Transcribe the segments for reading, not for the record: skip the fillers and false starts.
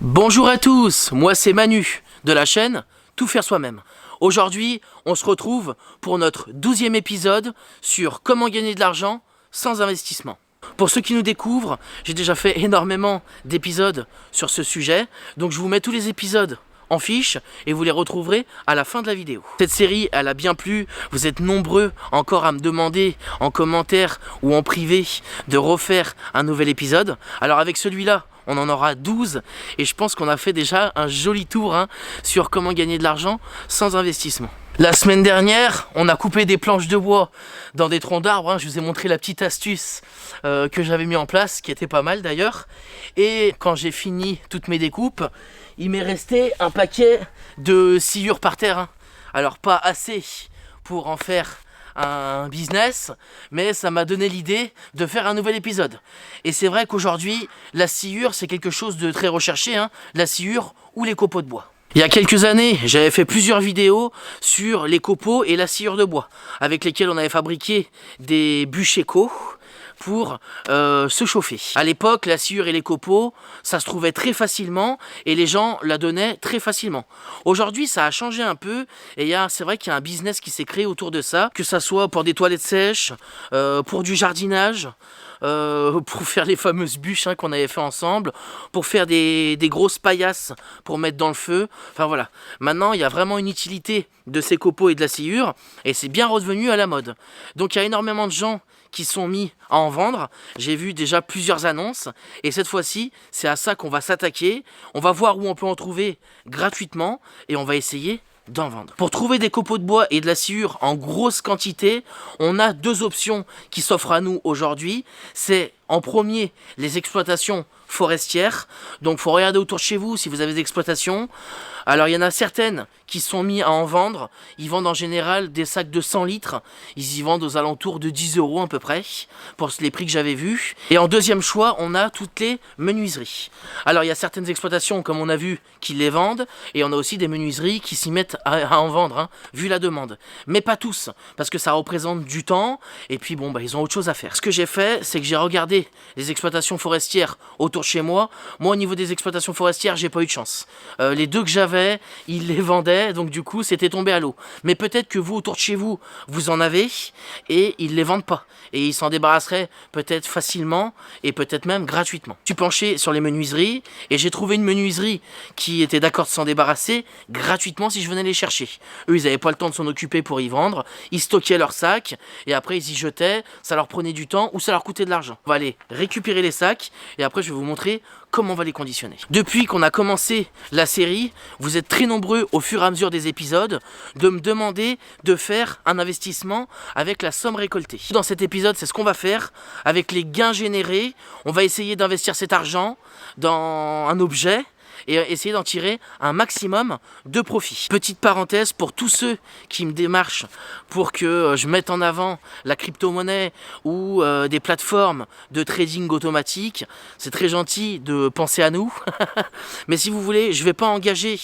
Bonjour à tous, moi c'est Manu de la chaîne Tout faire soi-même. Aujourd'hui, on se retrouve pour notre 12e épisode sur comment gagner de l'argent sans investissement. Pour ceux qui nous découvrent, j'ai déjà fait énormément d'épisodes sur ce sujet, donc je vous mets tous les épisodes en fiche et vous les retrouverez à la fin de la vidéo. Cette série, elle a bien plu, vous êtes nombreux encore à me demander en commentaire ou en privé de refaire un nouvel épisode. Alors avec celui-là, on en aura 12 et je pense qu'on a fait déjà un joli tour sur comment gagner de l'argent sans investissement. La semaine dernière, on a coupé des planches de bois dans des troncs d'arbres. Je vous ai montré la petite astuce que j'avais mis en place, qui était pas mal d'ailleurs. Et quand j'ai fini toutes mes découpes, il m'est resté un paquet de sciures par terre. Alors pas assez pour en faire un business, mais ça m'a donné l'idée de faire un nouvel épisode. Et c'est vrai qu'aujourd'hui, la sciure, c'est quelque chose de très recherché, la sciure ou les copeaux de bois. Il y a quelques années, j'avais fait plusieurs vidéos sur les copeaux et la sciure de bois, avec lesquels on avait fabriqué des bûches éco pour se chauffer. À l'époque, la sciure et les copeaux, ça se trouvait très facilement et les gens la donnaient très facilement. Aujourd'hui, ça a changé un peu et c'est vrai qu'il y a un business qui s'est créé autour de ça, que ça soit pour des toilettes sèches, pour du jardinage, pour faire les fameuses bûches qu'on avait fait ensemble, pour faire des grosses paillasses pour mettre dans le feu. Enfin voilà, maintenant il y a vraiment une utilité de ces copeaux et de la sciure et c'est bien revenu à la mode. Donc il y a énormément de gens qui sont mis à en vendre. J'ai vu déjà plusieurs annonces et cette fois-ci c'est à ça qu'on va s'attaquer. On va voir où on peut en trouver gratuitement et on va essayer d'en vendre. Pour trouver des copeaux de bois et de la sciure en grosse quantité, on a deux options qui s'offrent à nous aujourd'hui. C'est en premier les exploitations forestières. Donc il faut regarder autour de chez vous si vous avez des exploitations. Alors il y en a certaines qui sont mises à en vendre. Ils vendent en général des sacs de 100 litres. Ils y vendent aux alentours de 10 € à peu près pour les prix que j'avais vus. Et en deuxième choix, on a toutes les menuiseries. Alors il y a certaines exploitations comme on a vu qui les vendent et on a aussi des menuiseries qui s'y mettent à en vendre vu la demande. Mais pas tous parce que ça représente du temps et puis ils ont autre chose à faire. Ce que j'ai fait, c'est que j'ai regardé les exploitations forestières autour de chez moi. Moi au niveau des exploitations forestières, j'ai pas eu de chance. Les deux que j'avais, ils les vendaient, donc du coup c'était tombé à l'eau. Mais peut-être que vous autour de chez vous, vous en avez et ils les vendent pas. Et ils s'en débarrasseraient peut-être facilement et peut-être même gratuitement. Je suis penché sur les menuiseries et j'ai trouvé une menuiserie qui était d'accord de s'en débarrasser gratuitement si je venais les chercher. Eux, ils n'avaient pas le temps de s'en occuper pour y vendre. Ils stockaient leurs sacs et après ils y jetaient. Ça leur prenait du temps ou ça leur coûtait de l'argent. On va aller récupérer les sacs et après je vais vous montrer comment on va les conditionner. Depuis qu'on a commencé la série, vous êtes très nombreux au fur et à mesure des épisodes de me demander de faire un investissement avec la somme récoltée. Dans cet épisode, c'est ce qu'on va faire. Avec les gains générés, on va essayer d'investir cet argent dans un objet et essayer d'en tirer un maximum de profit. Petite parenthèse pour tous ceux qui me démarchent pour que je mette en avant la crypto-monnaie ou des plateformes de trading automatique, c'est très gentil de penser à nous, mais si vous voulez, je ne vais pas engager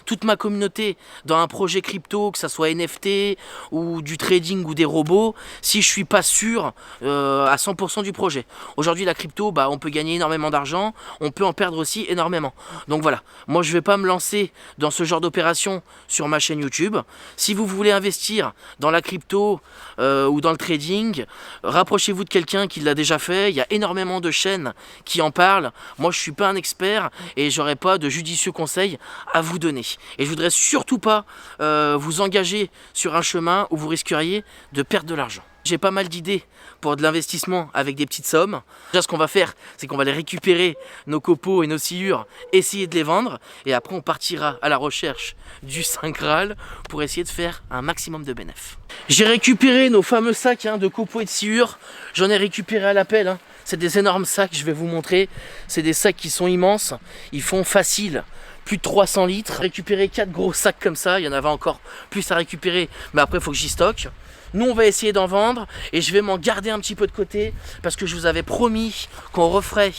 toute ma communauté dans un projet crypto, que ça soit NFT ou du trading ou des robots, si je ne suis pas sûr à 100% du projet. Aujourd'hui, la crypto, on peut gagner énormément d'argent, on peut en perdre aussi énormément. Donc voilà, moi je ne vais pas me lancer dans ce genre d'opération sur ma chaîne YouTube. Si vous voulez investir dans la crypto ou dans le trading, rapprochez-vous de quelqu'un qui l'a déjà fait. Il y a énormément de chaînes qui en parlent. Moi je ne suis pas un expert et j'aurai pas de judicieux conseils à vous donner. Et je voudrais surtout pas vous engager sur un chemin où vous risqueriez de perdre de l'argent. J'ai pas mal d'idées pour de l'investissement avec des petites sommes. Déjà, ce qu'on va faire, c'est qu'on va aller récupérer nos copeaux et nos sciures, essayer de les vendre, et après on partira à la recherche du Saint Graal pour essayer de faire un maximum de bénéfices. J'ai récupéré nos fameux sacs de copeaux et de sciures. J'en ai récupéré à l'appel. C'est des énormes sacs, je vais vous montrer. C'est des sacs qui sont immenses. Ils font facile plus de 300 litres. Récupérer 4 gros sacs comme ça. Il y en avait encore plus à récupérer, mais après il faut que j'y stocke. Nous on va essayer d'en vendre et je vais m'en garder un petit peu de côté parce que je vous avais promis qu'on referait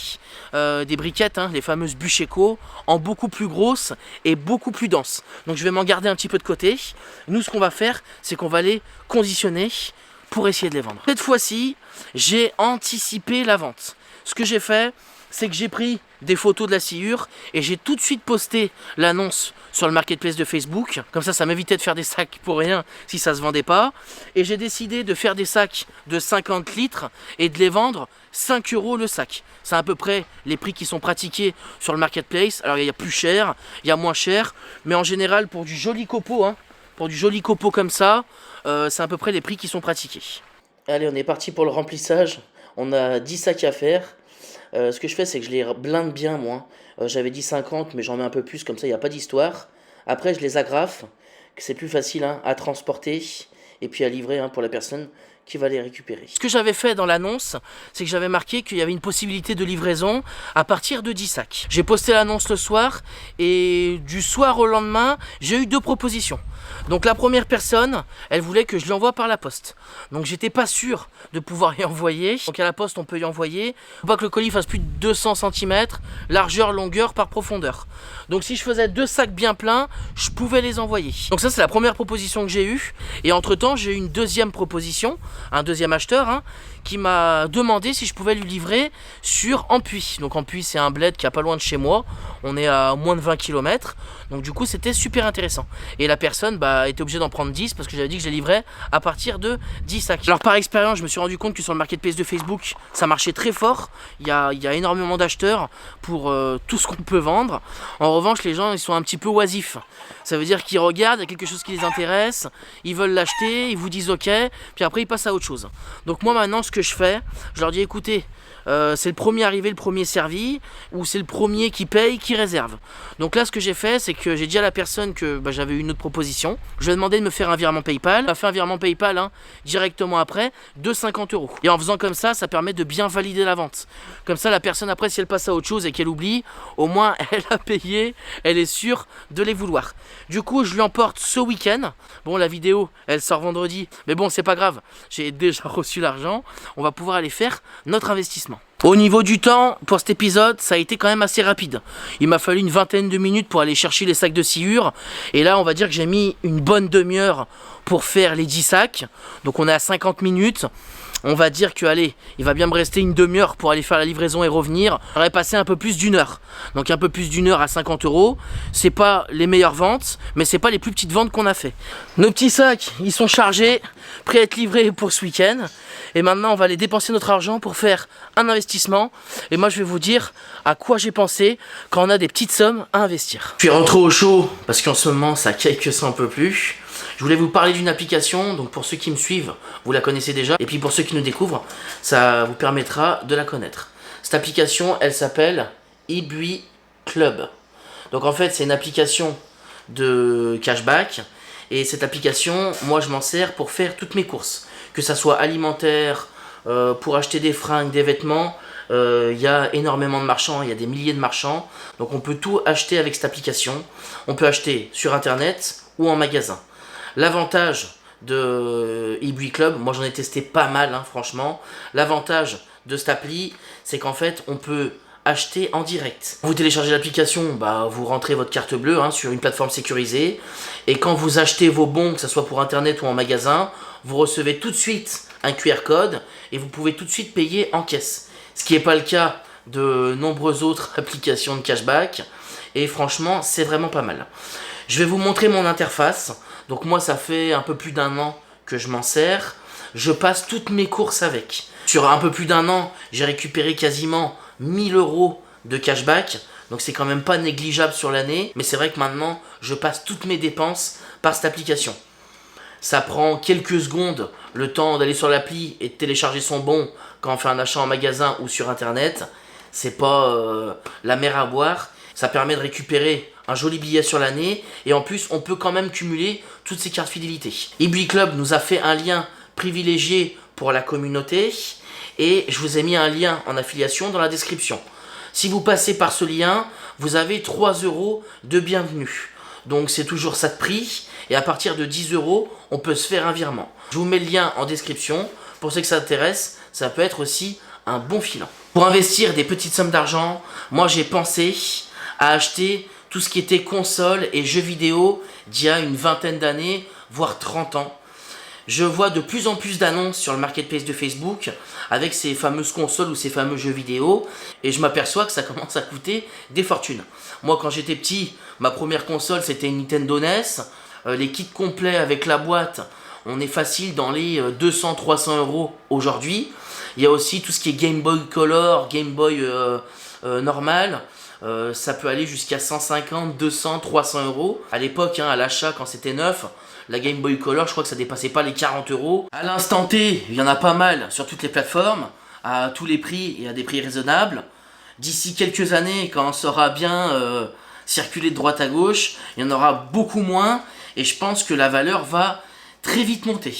des briquettes, les fameuses bûches éco, en beaucoup plus grosses et beaucoup plus denses. Donc je vais m'en garder un petit peu de côté. Nous ce qu'on va faire, c'est qu'on va les conditionner pour essayer de les vendre. Cette fois-ci, j'ai anticipé la vente. Ce que j'ai fait, c'est que j'ai pris des photos de la sciure et j'ai tout de suite posté l'annonce sur le marketplace de Facebook. Comme ça m'évitait de faire des sacs pour rien si ça se vendait pas. Et j'ai décidé de faire des sacs de 50 litres et de les vendre 5 € le sac. C'est à peu près les prix qui sont pratiqués sur le marketplace. Alors il y a plus cher, il y a moins cher, mais en général pour du joli copeau, pour du joli copeau comme ça, c'est à peu près les prix qui sont pratiqués. Allez, on est parti pour le remplissage. On a 10 sacs à faire. Ce que je fais, c'est que je les blinde bien, moi. J'avais dit 50, mais j'en mets un peu plus, comme ça, il n'y a pas d'histoire. Après, je les agrafe, que c'est plus facile à transporter et puis à livrer pour la personne qui va les récupérer. Ce que j'avais fait dans l'annonce, c'est que j'avais marqué qu'il y avait une possibilité de livraison à partir de 10 sacs. J'ai posté l'annonce le soir et du soir au lendemain, j'ai eu 2 propositions. Donc la première personne, elle voulait que je l'envoie par la poste. Donc j'étais pas sûr de pouvoir y envoyer. Donc à la poste, on peut y envoyer. Faut pas que le colis fasse plus de 200 cm, largeur, longueur par profondeur. Donc si je faisais 2 sacs bien pleins, je pouvais les envoyer. Donc ça, c'est la première proposition que j'ai eue. Et entre temps, j'ai eu une deuxième proposition, un deuxième acheteur, qui m'a demandé si je pouvais lui livrer sur Ampuis. Donc Ampuis, c'est un bled qui est pas loin de chez moi. On est à moins de 20 km. Donc du coup, c'était super intéressant. Et la personne était obligée d'en prendre 10 parce que j'avais dit que je les livrais à partir de 10 sacs. Alors par expérience, je me suis rendu compte que sur le marketplace de Facebook, ça marchait très fort. Il y a énormément d'acheteurs pour tout ce qu'on peut vendre. En revanche, les gens, ils sont un petit peu oisifs. Ça veut dire qu'ils regardent, il y a quelque chose qui les intéresse, ils veulent l'acheter, ils vous disent ok, puis après ils passent à autre chose. Donc moi maintenant, ce que je fais, je leur dis écoutez, c'est le premier arrivé, le premier servi, ou c'est le premier qui paye, qui réserve. Donc là, ce que j'ai fait, c'est que j'ai dit à la personne que j'avais eu une autre proposition. Je lui ai demandé de me faire un virement PayPal. Elle a fait un virement PayPal directement après de 50 €. Et en faisant comme ça, ça permet de bien valider la vente. Comme ça, la personne après, si elle passe à autre chose et qu'elle oublie, au moins elle a payé, elle est sûre de les vouloir. Du coup, je lui emporte ce week-end. Bon, la vidéo, elle sort vendredi, mais bon, c'est pas grave. J'ai déjà reçu l'argent. On va pouvoir aller faire notre investissement. Au niveau du temps, pour cet épisode, ça a été quand même assez rapide. Il m'a fallu une vingtaine de minutes pour aller chercher les sacs de sciure. Et là, on va dire que j'ai mis une bonne demi-heure pour faire les 10 sacs. Donc on est à 50 minutes. On va dire que, allez, il va bien me rester une demi-heure pour aller faire la livraison et revenir. J'aurais passé un peu plus d'une heure. Donc un peu plus d'une heure à 50 €. C'est pas les meilleures ventes, mais c'est pas les plus petites ventes qu'on a fait. Nos petits sacs, ils sont chargés, prêts à être livrés pour ce week-end. Et maintenant, on va aller dépenser notre argent pour faire un investissement. Et moi, je vais vous dire à quoi j'ai pensé quand on a des petites sommes à investir. Je suis rentré au chaud parce qu'en ce moment, ça caille que ça un peu plus. Je voulais vous parler d'une application, donc pour ceux qui me suivent, vous la connaissez déjà. Et puis pour ceux qui nous découvrent, ça vous permettra de la connaître. Cette application, elle s'appelle eBuy Club. Donc en fait, c'est une application de cashback. Et cette application, moi je m'en sers pour faire toutes mes courses. Que ça soit alimentaire, pour acheter des fringues, des vêtements. Il y a énormément de marchands, il y a des milliers de marchands. Donc on peut tout acheter avec cette application. On peut acheter sur internet ou en magasin. L'avantage de eBuy Club, moi j'en ai testé pas mal, franchement. L'avantage de cette appli, c'est qu'en fait on peut acheter en direct. Vous téléchargez l'application, vous rentrez votre carte bleue sur une plateforme sécurisée. Et quand vous achetez vos bons, que ce soit pour internet ou en magasin, vous recevez tout de suite un QR code et vous pouvez tout de suite payer en caisse. Ce qui n'est pas le cas de nombreuses autres applications de cashback. Et franchement, c'est vraiment pas mal. Je vais vous montrer mon interface. Donc moi, ça fait un peu plus d'1 an que je m'en sers. Je passe toutes mes courses avec. Sur un peu plus d'1 an, j'ai récupéré quasiment 1000 € de cashback. Donc c'est quand même pas négligeable sur l'année. Mais c'est vrai que maintenant, je passe toutes mes dépenses par cette application. Ça prend quelques secondes le temps d'aller sur l'appli et de télécharger son bon quand on fait un achat en magasin ou sur internet. C'est pas la mer à boire. Ça permet de récupérer un joli billet sur l'année et en plus on peut quand même cumuler toutes ces cartes fidélité. eBuy Club nous a fait un lien privilégié pour la communauté et je vous ai mis un lien en affiliation dans la description. Si vous passez par ce lien, vous avez 3 € de bienvenue. Donc c'est toujours ça de prix et à partir de 10 €, on peut se faire un virement. Je vous mets le lien en description. Pour ceux que ça intéresse, ça peut être aussi un bon filon. Pour investir des petites sommes d'argent, moi j'ai pensé à acheter tout ce qui était console et jeux vidéo d'il y a une vingtaine d'années, voire 30 ans. je vois de plus en plus d'annonces sur le marketplace de Facebook avec ces fameuses consoles ou ces fameux jeux vidéo et je m'aperçois que ça commence à coûter des fortunes. Moi quand j'étais petit, ma première console c'était une Nintendo NES, les kits complets avec la boîte, on est facile dans les 200-300 € aujourd'hui. Il y a aussi tout ce qui est Game Boy Color, Game Boy normal. Ça peut aller jusqu'à 150, 200, 300 €. À l'époque, à l'achat, quand c'était neuf, la Game Boy Color, je crois que ça dépassait pas les 40 €. À l'instant T, il y en a pas mal sur toutes les plateformes, à tous les prix et à des prix raisonnables. D'ici quelques années, quand on saura bien circuler de droite à gauche, il y en aura beaucoup moins et je pense que la valeur va très vite monter.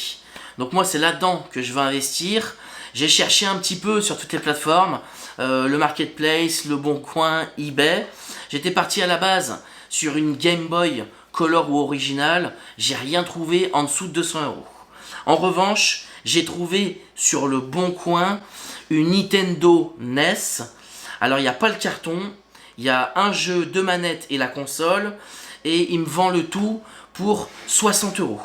Donc moi, c'est là-dedans que je vais investir. J'ai cherché un petit peu sur toutes les plateformes, le Marketplace, le Bon Coin, eBay. J'étais parti à la base sur une Game Boy Color ou Original. J'ai rien trouvé en dessous de 200 €. En revanche, j'ai trouvé sur le Bon Coin une Nintendo NES. Alors, il n'y a pas le carton, il y a un jeu, 2 manettes et la console. Et il me vend le tout pour 60 €.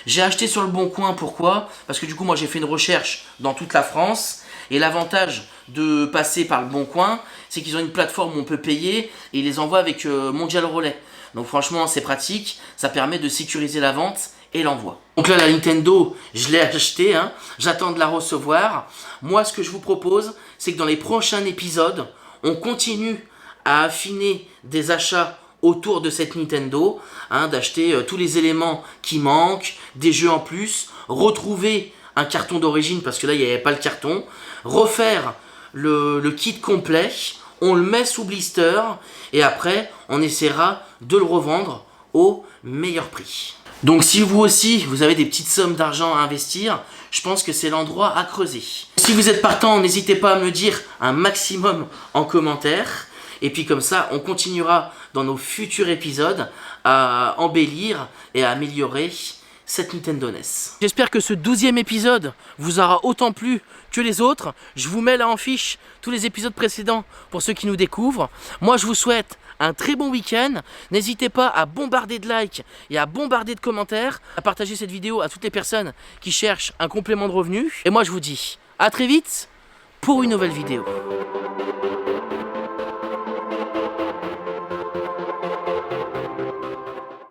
J'ai acheté sur le Bon Coin, pourquoi? Parce que du coup, moi, j'ai fait une recherche dans toute la France. Et l'avantage de passer par le Bon Coin, c'est qu'ils ont une plateforme où on peut payer et ils les envoient avec Mondial Relais. Donc franchement, c'est pratique. Ça permet de sécuriser la vente et l'envoi. Donc là, la Nintendo, je l'ai achetée. J'attends de la recevoir. Moi, ce que je vous propose, c'est que dans les prochains épisodes, on continue à affiner des achats autour de cette Nintendo, d'acheter tous les éléments qui manquent, des jeux en plus, retrouver un carton d'origine parce que là il n'y avait pas le carton, refaire le kit complet, on le met sous blister et après on essaiera de le revendre au meilleur prix. Donc si vous aussi vous avez des petites sommes d'argent à investir, je pense que c'est l'endroit à creuser. Si vous êtes partant, n'hésitez pas à me le dire un maximum en commentaire. Et puis comme ça, on continuera dans nos futurs épisodes à embellir et à améliorer cette Nintendo NES. J'espère que ce 12e épisode vous aura autant plu que les autres. Je vous mets là en fiche tous les épisodes précédents pour ceux qui nous découvrent. Moi, je vous souhaite un très bon week-end. N'hésitez pas à bombarder de likes et à bombarder de commentaires, à partager cette vidéo à toutes les personnes qui cherchent un complément de revenu. Et moi, je vous dis à très vite pour une nouvelle vidéo.